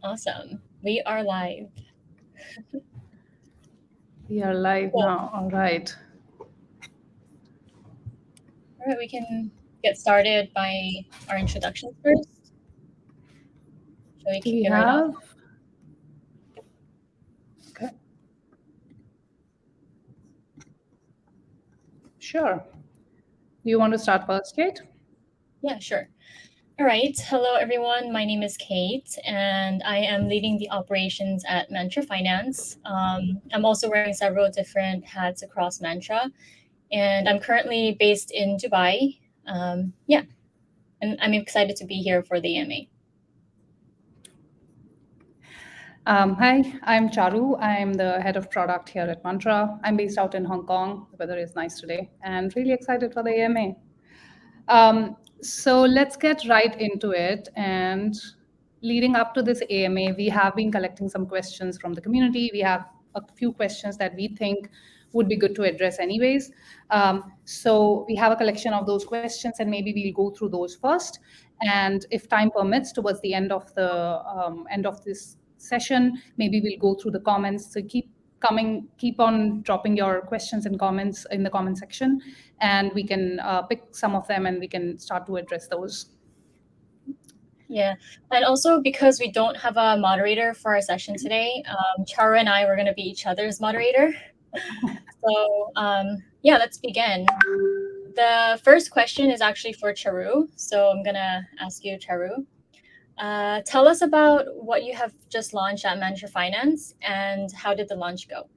Awesome. We are live. We are live Cool. now. All right. All right, we can get started by our introductions first. Shall we Do kick we it right off? have? Okay. Sure. Do you want to start first, Kate? Yeah, sure. All right. Hello, everyone. My name is Kate, and I am leading the operations at Mantra Finance. I'm also wearing several different hats across Mantra, and I'm currently based in Dubai. Yeah, and I'm excited to be here for the AMA. Hi, I'm Charu. I'm the head of product here at Mantra. I'm based out in Hong Kong. The weather is nice today and really excited for the AMA. So let's get right into it. And leading up to this AMA, we have been collecting some questions from the community. We have a few questions that we think would be good to address anyways. So we have a collection of those questions, and maybe we'll go through those first. And if time permits, towards the end of this session, maybe we'll go through the comments. So keep on dropping your questions and comments in the comment section, and we can pick some of them and we can start to address those. Yeah, and also because we don't have a moderator for our session today, Chara and I were going to be each other's moderator. So yeah, let's begin. The first question is actually for Charu, so I'm going to ask you, Charu. Tell us about what you have just launched at Mantra Finance and how did the launch go?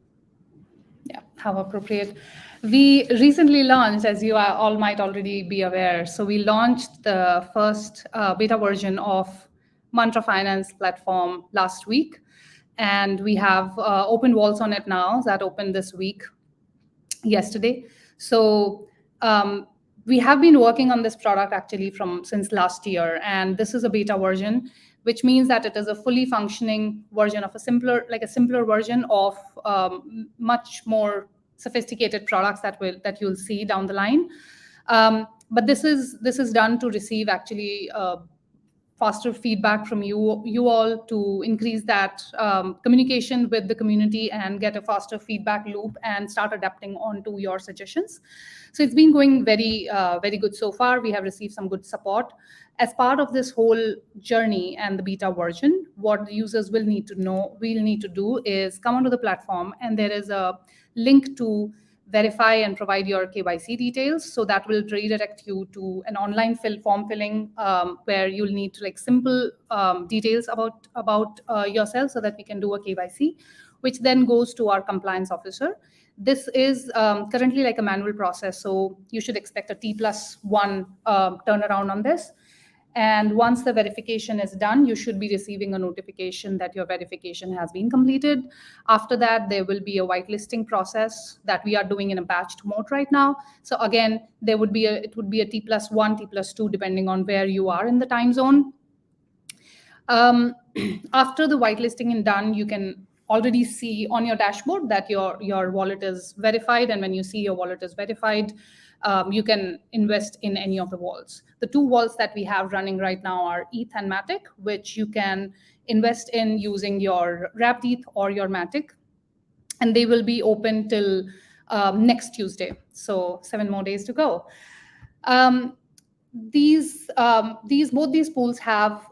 Yeah, how appropriate. We recently launched, as you all might already be aware. So we launched the first beta version of Mantra Finance platform last week, and we have open vaults on it now. That opened this week, yesterday. So we have been working on this product actually from since last year, and this is a beta version, which means that it is a fully functioning version of a simpler version of much more sophisticated products that you'll see down the line. But this is done to receive actually faster feedback from you all to increase that communication with the community and get a faster feedback loop and start adapting onto your suggestions. So it's been going very good so far. We have received some good support. As part of this whole journey and the beta version, what the users will need to do is come onto the platform, and there is a link to verify and provide your KYC details. So that will redirect you to an online form filling, where you'll need to simple details about yourself, so that we can do a KYC, which then goes to our compliance officer. This is currently like a manual process, so you should expect a T+1 turnaround on this. And once the verification is done, you should be receiving a notification that your verification has been completed. After that, there will be a whitelisting process that we are doing in a batched mode right now. So again, it would be a T+1, T+2, depending on where you are in the time zone. After the whitelisting is done, you can already see on your dashboard that your wallet is verified. And when you see your wallet is verified, you can invest in any of the vaults. The two vaults that we have running right now are ETH and Matic, which you can invest in using your Wrapped ETH or your Matic. And they will be open till next Tuesday. So 7 more days to go. Both these pools have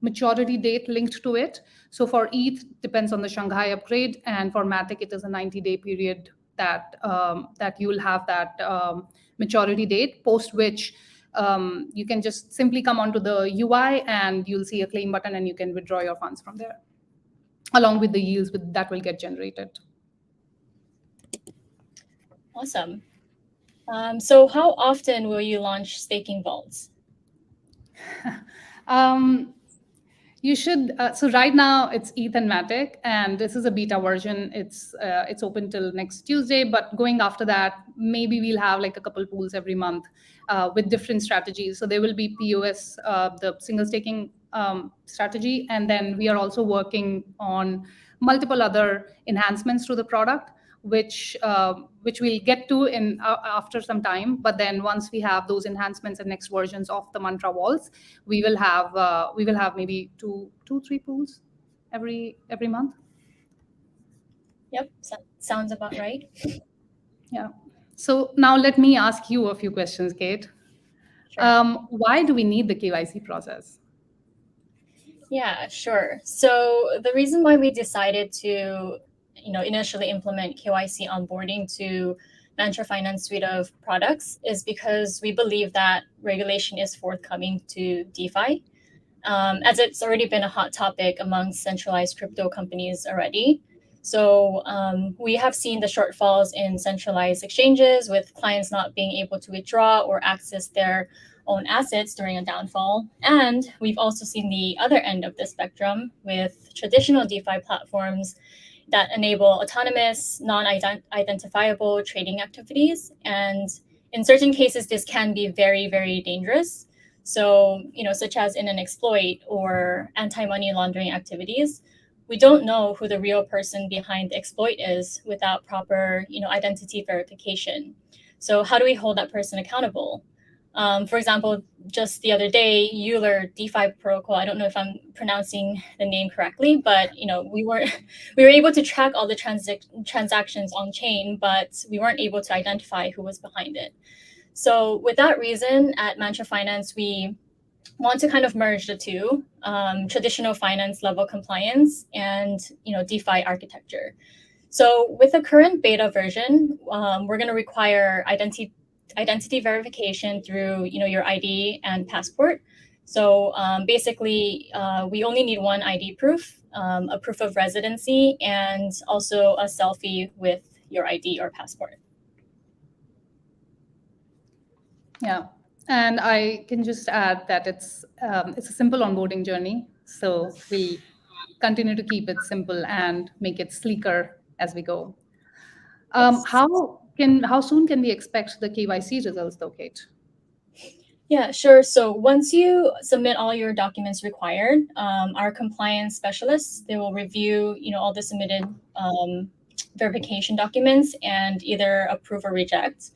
maturity date linked to it. So for ETH, depends on the Shanghai upgrade, and for Matic, it is a 90-day period that you will have that maturity date, post which you can just simply come onto the UI and you'll see a claim button, and you can withdraw your funds from there, along with the yields that will get generated. Awesome. So how often will you launch staking vaults? You should. So right now it's ETH and Matic, and this is a beta version. It's open till next Tuesday. But going after that, maybe we'll have like a couple pools every month with different strategies. So there will be POS, the single staking strategy, and then we are also working on multiple other enhancements to the product. which we'll get to in after some time. But then once we have those enhancements and next versions of the Mantra walls, we will have maybe two, three pools every month. Yep, sounds about right. Yeah. So now let me ask you a few questions, Kate. Sure. Why do we need the KYC process? Yeah, sure. So the reason why we decided to, initially implement KYC onboarding to Mantra Finance suite of products is because we believe that regulation is forthcoming to DeFi, as it's already been a hot topic among centralized crypto companies already. So we have seen the shortfalls in centralized exchanges, with clients not being able to withdraw or access their own assets during a downfall. And we've also seen the other end of the spectrum with traditional DeFi platforms that enable autonomous, non-identifiable trading activities. And in certain cases, this can be very, very dangerous. So, such as in an exploit or anti-money laundering activities, we don't know who the real person behind the exploit is without proper, identity verification. So how do we hold that person accountable? For example, just the other day, Euler DeFi Protocol, I don't know if I'm pronouncing the name correctly, but we were able to track all the transactions on chain, but we weren't able to identify who was behind it. So with that reason, at Mantra Finance, we want to kind of merge the two, traditional finance level compliance and DeFi architecture. So with the current beta version, we're going to require identity verification through your ID and passport. So basically, we only need one ID proof, a proof of residency, and also a selfie with your ID or passport. Yeah, and I can just add that it's a simple onboarding journey. So we continue to keep it simple and make it sleeker as we go. Yes. How soon can we expect the KYC results, though, Kate? Yeah, sure. So once you submit all your documents required, our compliance specialists, they will review, all the submitted verification documents and either approve or reject.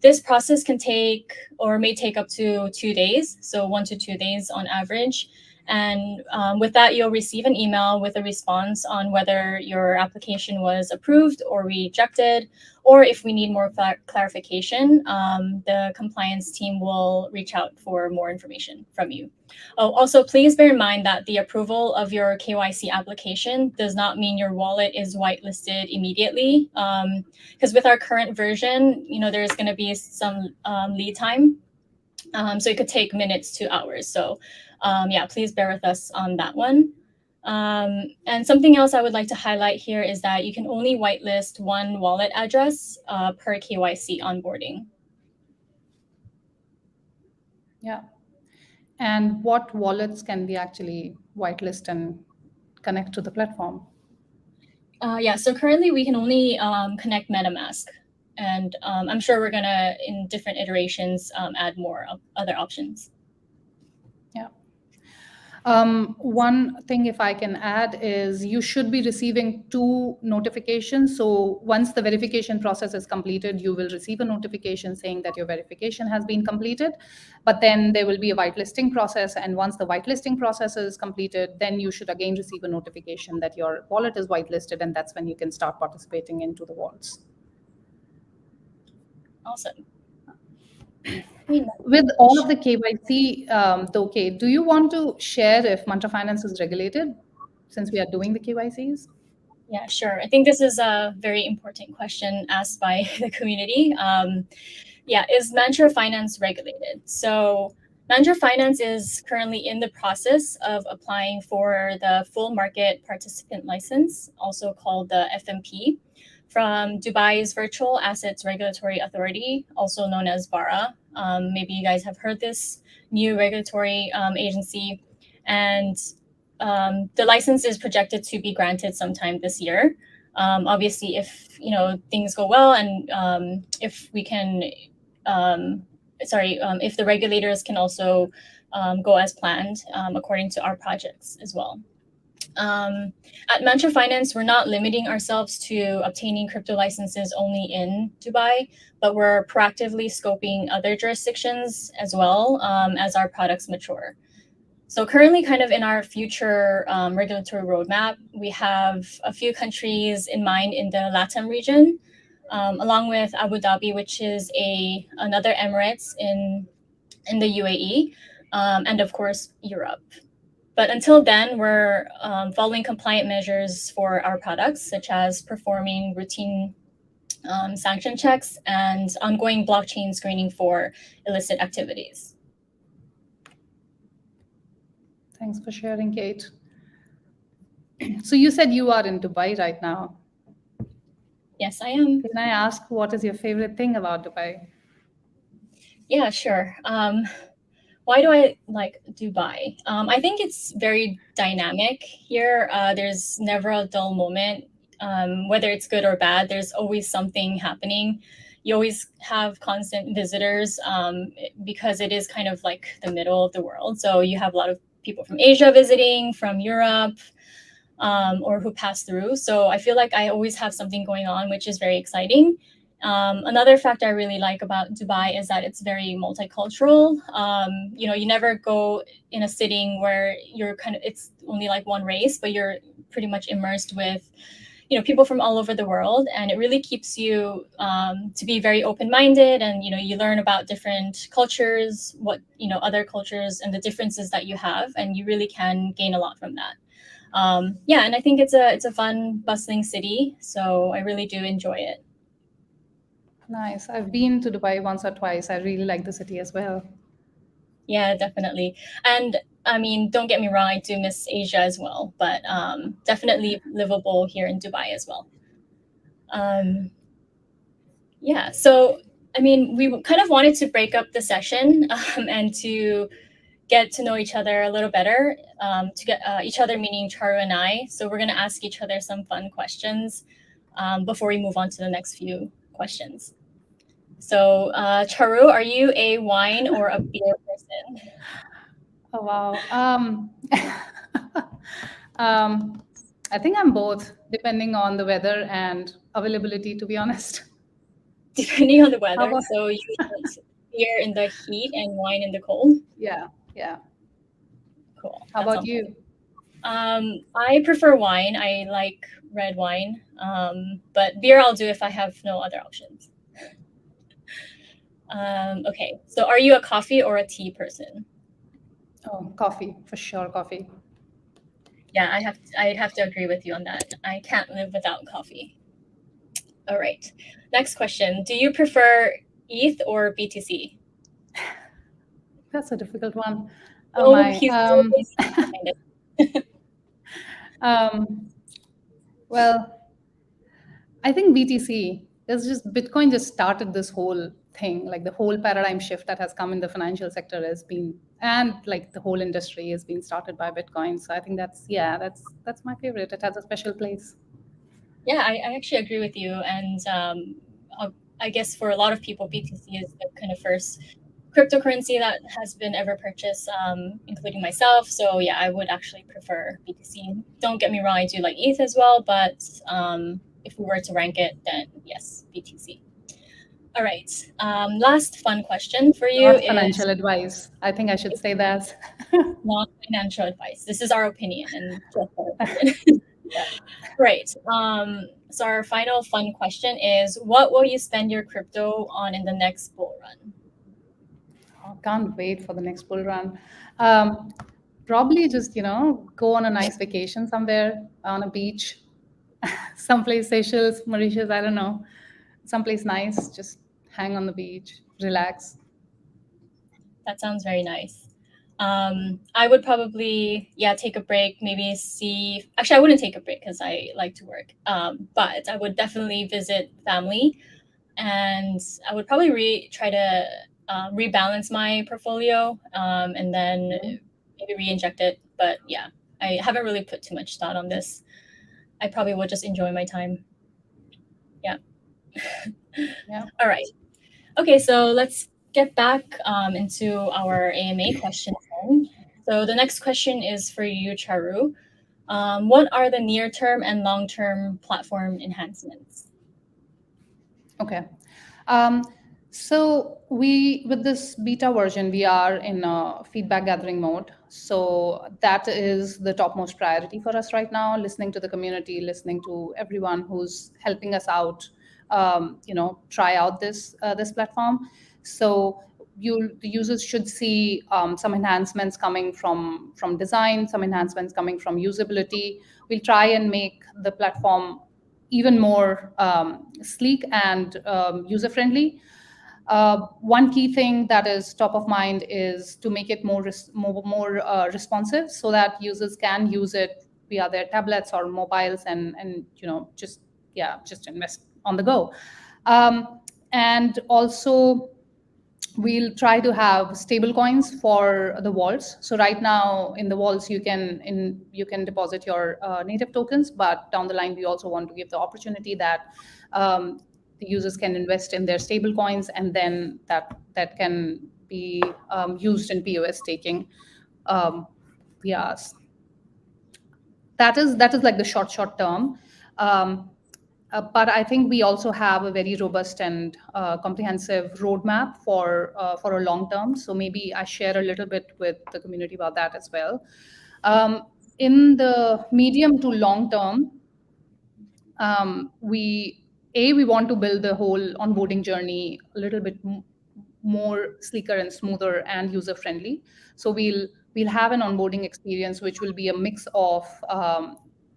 This process can take or may take up to 2 days, so 1 to 2 days on average. And with that, you'll receive an email with a response on whether your application was approved or rejected, or if we need more clarification, the compliance team will reach out for more information from you. Oh, also, please bear in mind that the approval of your KYC application does not mean your wallet is whitelisted immediately. Because with our current version, there's going to be some lead time. So it could take minutes to hours. So yeah, please bear with us on that one. And something else I would like to highlight here is that you can only whitelist one wallet address per KYC onboarding. Yeah. And what wallets can we actually whitelist and connect to the platform? Yeah, so currently we can only connect MetaMask. And I'm sure we're going to, in different iterations, add more other options. Yeah. One thing, if I can add, is you should be receiving 2 notifications. So once the verification process is completed, you will receive a notification saying that your verification has been completed. But then there will be a whitelisting process. And once the whitelisting process is completed, then you should again receive a notification that your wallet is whitelisted. And that's when you can start participating into the vaults. Awesome. With all of the KYC, though, Kate, do you want to share if Mantra Finance is regulated since we are doing the KYCs? Yeah, sure. I think this is a very important question asked by the community. Yeah, is Mantra Finance regulated? So Mantra Finance is currently in the process of applying for the full market participant license, also called the FMP, from Dubai's Virtual Assets Regulatory Authority, also known as VARA. Maybe you guys have heard this new regulatory agency. And the license is projected to be granted sometime this year. Obviously, if things go well, and if we can, if the regulators can also go as planned according to our projects as well. At Mantra Finance, we're not limiting ourselves to obtaining crypto licenses only in Dubai, but we're proactively scoping other jurisdictions as well, as our products mature. So currently, kind of in our future regulatory roadmap, we have a few countries in mind in the LATAM region, along with Abu Dhabi, which is another Emirates in the UAE, and of course Europe. But until then, we're following compliant measures for our products, such as performing routine sanction checks and ongoing blockchain screening for illicit activities. Thanks for sharing, Kate. So you said you are in Dubai right now. Yes, I am. Can I ask what is your favorite thing about Dubai? Yeah, sure. Why do I like Dubai? I think it's very dynamic here. There's never a dull moment. Whether it's good or bad, there's always something happening. You always have constant visitors because it is kind of like the middle of the world. So you have a lot of people from Asia visiting, from Europe, or who pass through. So I feel like I always have something going on, which is very exciting. Another fact I really like about Dubai is that it's very multicultural. You never go in a sitting where it's only like one race, but you're pretty much immersed with, people from all over the world. And it really keeps you to be very open-minded, and, you learn about different cultures, other cultures and the differences that you have, and you really can gain a lot from that. And I think it's a fun, bustling city. So I really do enjoy it. Nice. I've been to Dubai once or twice. I really like the city as well. Yeah, definitely. And I mean, don't get me wrong, I do miss Asia as well, but definitely livable here in Dubai as well. Yeah, so I mean, we kind of wanted to break up the session and to get to know each other a little better, to get each other, meaning Charu and I. So we're going to ask each other some fun questions before we move on to the next few questions. So, Charu, are you a wine or a beer person? Oh, wow. I think I'm both, depending on the weather and availability, to be honest. Depending on the weather. about- So you eat beer in the heat and wine in the cold? Yeah. Cool. How That about sounds you? good. I prefer wine. I like red wine. But beer I'll do if I have no other options. Okay. So are you a coffee or a tea person? Oh, coffee, for sure, coffee. Yeah, I'd have to agree with you on that. I can't live without coffee. All right. Next question. Do you prefer ETH or BTC? That's a difficult one. Oh, my. he's always kind of. Well, I think BTC is just Bitcoin just started this whole thing, like the whole paradigm shift that has come in the financial sector has been, and like the whole industry has been started by Bitcoin. So I think that's my favorite. It has a special place. Yeah, I actually agree with you. And I guess for a lot of people, BTC is the kind of first cryptocurrency that has been ever purchased, including myself. So yeah, I would actually prefer BTC. Don't get me wrong, I do like ETH as well, but if we were to rank it, then yes, BTC. All right. Last fun question for you Not is financial advice. I think I should say that. not financial advice. This is our opinion and just our opinion. Yeah. Great. So our final fun question is, what will you spend your crypto on in the next bull run? Oh, can't wait for the next bull run. Probably just, go on a nice vacation somewhere on a beach, someplace Seychelles, Mauritius, I don't know, someplace nice, just hang on the beach, relax. That sounds very nice. I would probably, take a break, maybe see. Actually, I wouldn't take a break because I like to work. But I would definitely visit family, and I would probably try to rebalance my portfolio, and then maybe re-inject it. But yeah, I haven't really put too much thought on this. I probably would just enjoy my time. Yeah. Yeah. All right. Okay, so let's get back into our AMA questions then. So the next question is for you, Charu. What are the near-term and long-term platform enhancements? Okay. So with this beta version, we are in a feedback gathering mode. So that is the topmost priority for us right now, listening to the community, listening to everyone who's helping us out, try out this platform. So the users should see some enhancements coming from design, some enhancements coming from usability. We'll try and make the platform even more sleek and user-friendly. One key thing that is top of mind is to make it more responsive, so that users can use it via their tablets or mobiles, and just invest on the go. And also, we'll try to have stable coins for the vaults. So right now in the vaults you can deposit your native tokens, but down the line we also want to give the opportunity that the users can invest in their stable coins, and then that can be used in POS staking. Yeah, that is like the short term. But I think we also have a very robust and comprehensive roadmap for a long term. So maybe I share a little bit with the community about that as well. In the medium to long term, we want to build the whole onboarding journey a little bit more sleeker and smoother and user friendly. So we'll have an onboarding experience which will be a mix of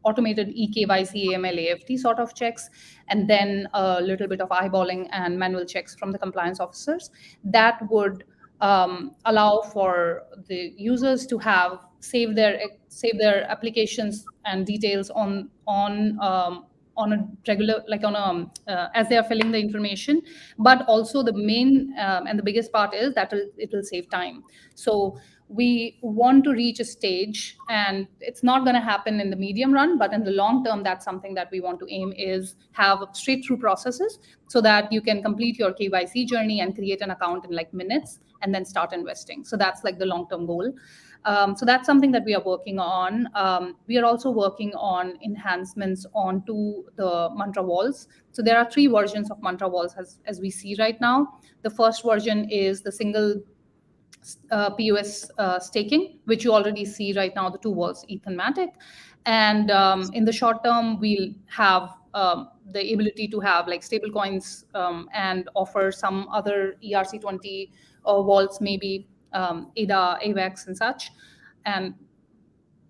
automated eKYC, AML, AFT sort of checks, and then a little bit of eyeballing and manual checks from the compliance officers. That would allow for the users to have save their applications and details on a regular, like on a as they are filling the information. But also the main and the biggest part is that it will save time. So we want to reach a stage, and it's not going to happen in the medium run, but in the long term, that's something that we want to aim is have straight through processes, so that you can complete your KYC journey and create an account in like minutes and then start investing. So that's like the long term goal. So that's something that we are working on. We are also working on enhancements onto the Mantra Walls. So there are 3 versions of Mantra Walls as we see right now. The first version is the single POS staking, which you already see right now, the 2 walls, ETH and Matic. And in the short term, we'll have the ability to have like stable coins and offer some other ERC20 vaults, maybe ADA, AVAX, and such. And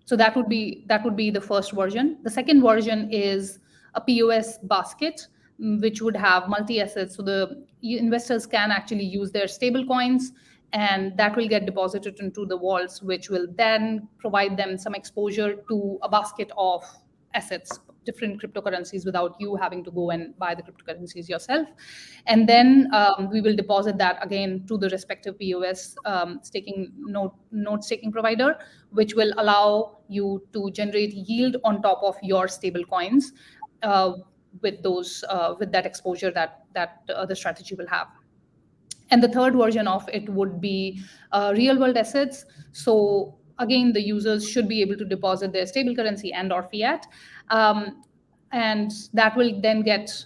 so that would be the first version. The second version is a POS basket, which would have multi-assets. So the investors can actually use their stable coins, and that will get deposited into the vaults, which will then provide them some exposure to a basket of assets, different cryptocurrencies, without you having to go and buy the cryptocurrencies yourself. And then we will deposit that again to the respective POS staking node staking provider, which will allow you to generate yield on top of your stable coins with that exposure that the strategy will have. And the third version of it would be real world assets. So again, the users should be able to deposit their stable currency and or fiat. And that will then get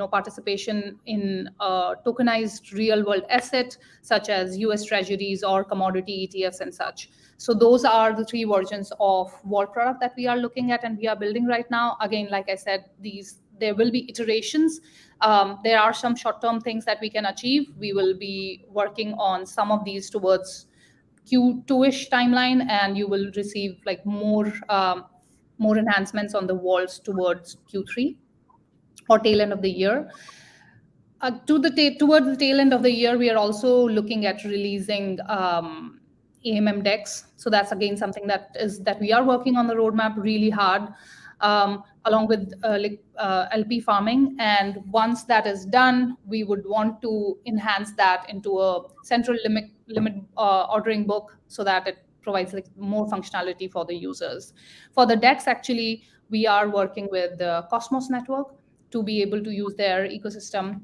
participation in a tokenized real world asset, such as US treasuries or commodity ETFs and such. So those are the 3 versions of vault product that we are looking at and we are building right now. Again, like I said, there will be iterations. There are some short-term things that we can achieve. We will be working on some of these towards Q2-ish timeline, and you will receive like more enhancements on the vaults towards Q3 or tail end of the year. Towards the tail end of the year, we are also looking at releasing AMM decks. So that's again something that we are working on the roadmap really hard, along with LP farming. And once that is done, we would want to enhance that into a central limit ordering book, so that it provides like more functionality for the users. For the DEX, actually, we are working with the Cosmos network to be able to use their ecosystem.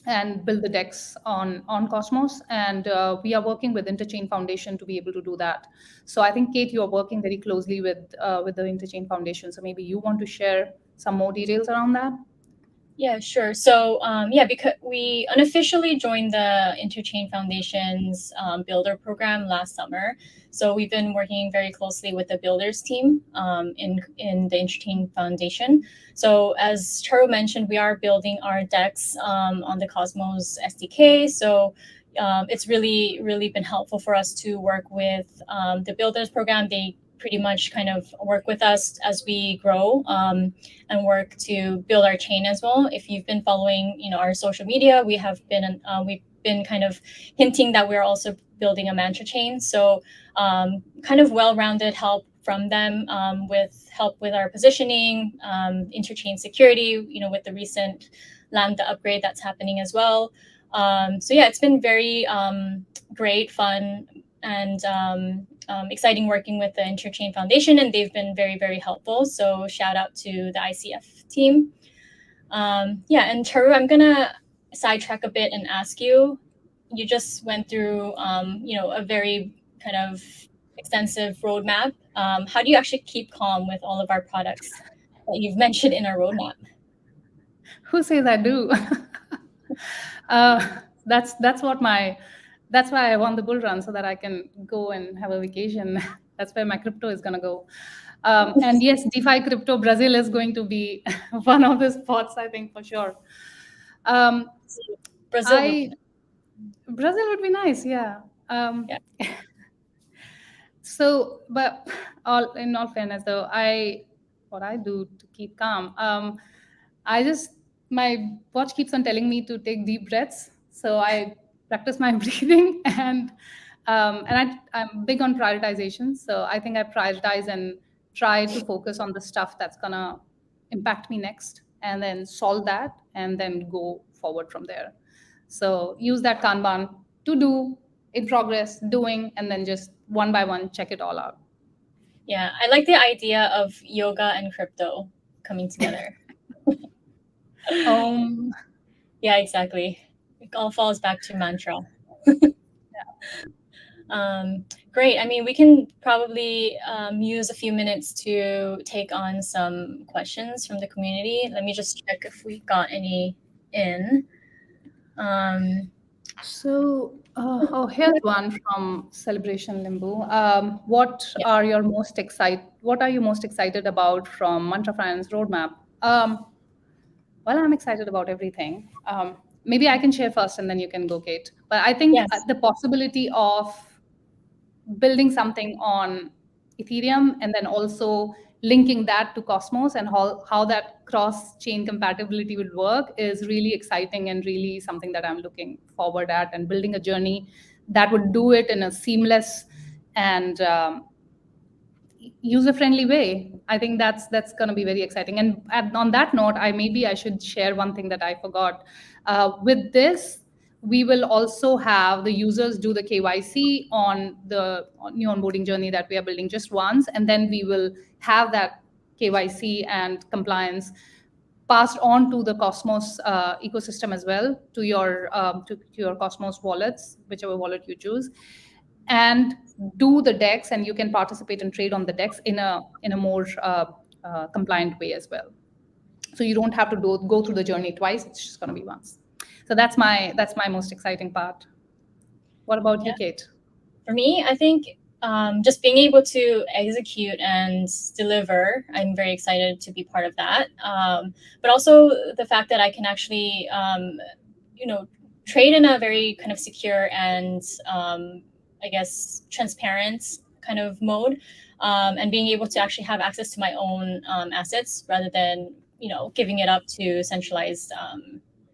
and build the DEX on Cosmos. And we are working with Interchain Foundation to be able to do that. So I think, Kate, you are working very closely with the Interchain Foundation. So maybe you want to share some more details around that? Yeah, sure. So, yeah, because we unofficially joined the Interchain Foundation's Builder program last summer. So we've been working very closely with the Builders team in the Interchain Foundation. So as Charu mentioned, we are building our DEX on the Cosmos SDK. So it's really been helpful for us to work with the Builders program. They pretty much kind of work with us as we grow and work to build our chain as well. If you've been following, our social media, we've been kind of hinting that we're also building a mantra chain. So kind of well-rounded help from them with help with our positioning, interchain security, with the recent Lambda upgrade that's happening as well. So yeah, it's been very great, fun, and exciting working with the Interchain Foundation, and they've been very helpful. So shout out to the ICF team. Yeah, and Charu, I'm gonna sidetrack a bit and ask you. You just went through, a very kind of extensive roadmap. How do you actually keep calm with all of our products that you've mentioned in our roadmap? Who says I do? That's why I won the bull run, so that I can go and have a vacation. That's where my crypto is going to go. And yes, DeFi crypto Brazil is going to be one of the spots, I think, for sure. Brazil. Brazil would be nice, yeah. Yeah. So, but in all fairness, though, what I do to keep calm, my watch keeps on telling me to take deep breaths, so I practice my breathing, and I'm big on prioritization. So I think I prioritize and try to focus on the stuff that's gonna impact me next, and then solve that, and then go forward from there. So use that Kanban to do, in progress, doing, and then just one by one check it all out. Yeah, I like the idea of yoga and crypto coming together. Yeah, exactly. It all falls back to mantra. Great. I mean, we can probably use a few minutes to take on some questions from the community. Let me just check if we got any in. Here's one from Celebration Limbo. What are you most excited about from Mantra Finance roadmap? Well, I'm excited about everything. Maybe I can share first, and then you can go, Kate. But I think the possibility of building something on Ethereum and then also linking that to Cosmos and how that cross-chain compatibility will work is really exciting and really something that I'm looking forward at, and building a journey that would do it in a seamless and user-friendly way. I think that's going to be very exciting. And on that note, I should share one thing that I forgot. With this, we will also have the users do the KYC on the new onboarding journey that we are building just once, and then we will have that KYC and compliance passed on to the Cosmos ecosystem as well, to your Cosmos wallets, whichever wallet you choose, and do the DEX, and you can participate and trade on the DEX in a more compliant way as well. So you don't have to go through the journey twice. It's just going to be once. So that's my most exciting part. What about you, Kate? For me, I think just being able to execute and deliver, I'm very excited to be part of that. But also the fact that I can actually, trade in a very kind of secure and I guess transparent kind of mode, and being able to actually have access to my own assets rather than giving it up to centralized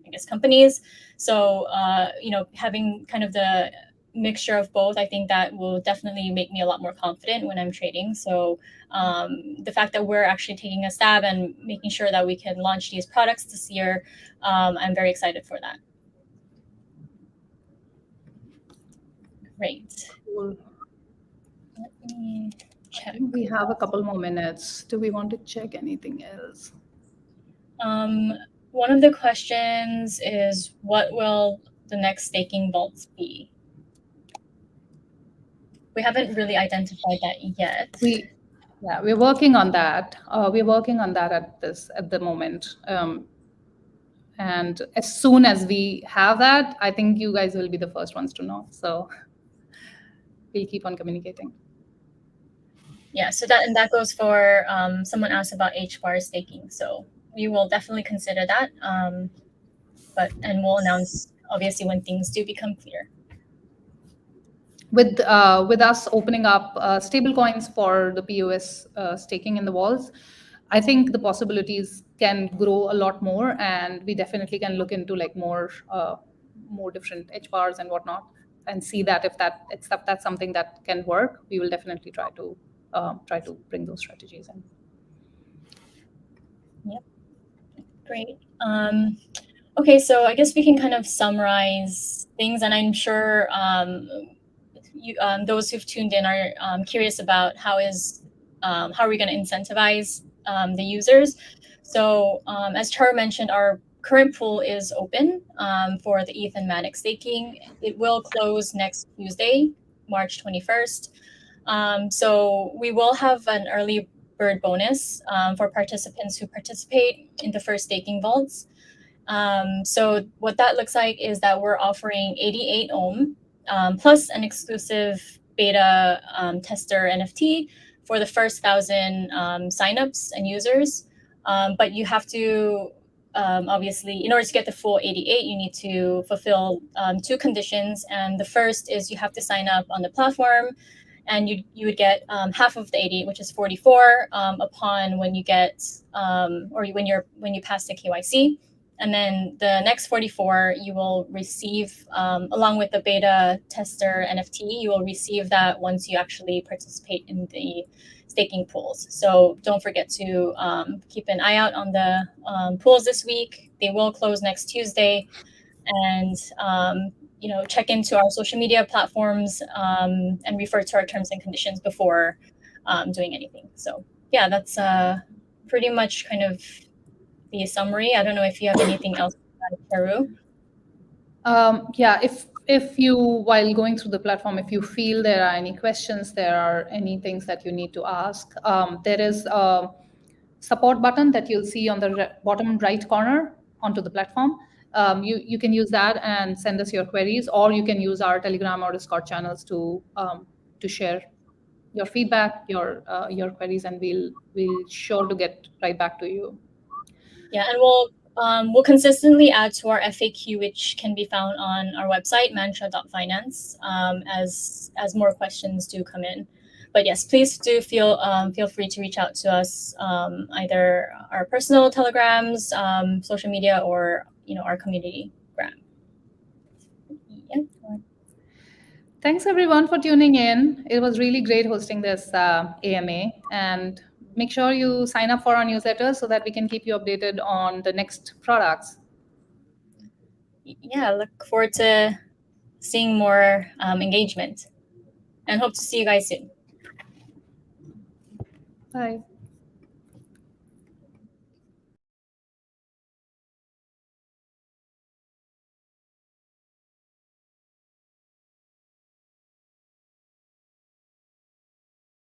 I guess companies. So having kind of the mixture of both, I think that will definitely make me a lot more confident when I'm trading. So the fact that we're actually taking a stab and making sure that we can launch these products this year, I'm very excited for that. Great. Cool. Let me check. We have a couple more minutes. Do we want to check anything else? one of the questions is, what will the next staking vaults be? We haven't really identified that yet. We're working on that. We're working on that at the moment. And as soon as we have that, I think you guys will be the first ones to know. So we'll keep on communicating. Yeah, so that goes for someone asked about HBAR staking. So we will definitely consider that. And we'll announce obviously when things do become clear. With us opening up stable coins for the POS staking in the vaults, I think the possibilities can grow a lot more, and we definitely can look into like more different HBARs and whatnot, and see that if that's something that can work, we will definitely try to bring those strategies in. Yep, great. Okay, so I guess we can kind of summarize things, and I'm sure those who've tuned in are curious about how are we going to incentivize the users. So as Charu mentioned, our current pool is open for the ETH and Matic staking. It will close next Tuesday, March 21st. So we will have an early bird bonus for participants who participate in the first staking vaults. So what that looks like is that we're offering 88 Ohm plus an exclusive beta tester NFT for the first 1,000 signups and users. But you have to, obviously, in order to get the full 88, you need to fulfill 2 conditions. And the first is you have to sign up on the platform, and you would get half of the 88, which is 44, upon when you get or when you pass the KYC. And then the next 44, you will receive, along with the beta tester NFT, you will receive that once you actually participate in the staking pools. So don't forget to keep an eye out on the pools this week. They will close next Tuesday. And check into our social media platforms and refer to our terms and conditions before doing anything. So yeah, that's pretty much kind of the summary. I don't know if you have anything else to add, Charu. Yeah, if you, while going through the platform, if you feel there are any questions, there are any things that you need to ask, there is a support button that you'll see on the bottom right corner onto the platform. You can use that and send us your queries, or you can use our Telegram or Discord channels to share your feedback, your queries, and we'll sure to get right back to you. Yeah, and we'll consistently add to our FAQ, which can be found on our website, mantra.finance, as more questions do come in. But yes, please do feel free to reach out to us, either our personal telegrams, social media, or our community gram. Yeah. Thanks everyone for tuning in. It was really great hosting this AMA, and make sure you sign up for our newsletter so that we can keep you updated on the next products. Yeah, look forward to seeing more engagement, and hope to see you guys soon. Bye.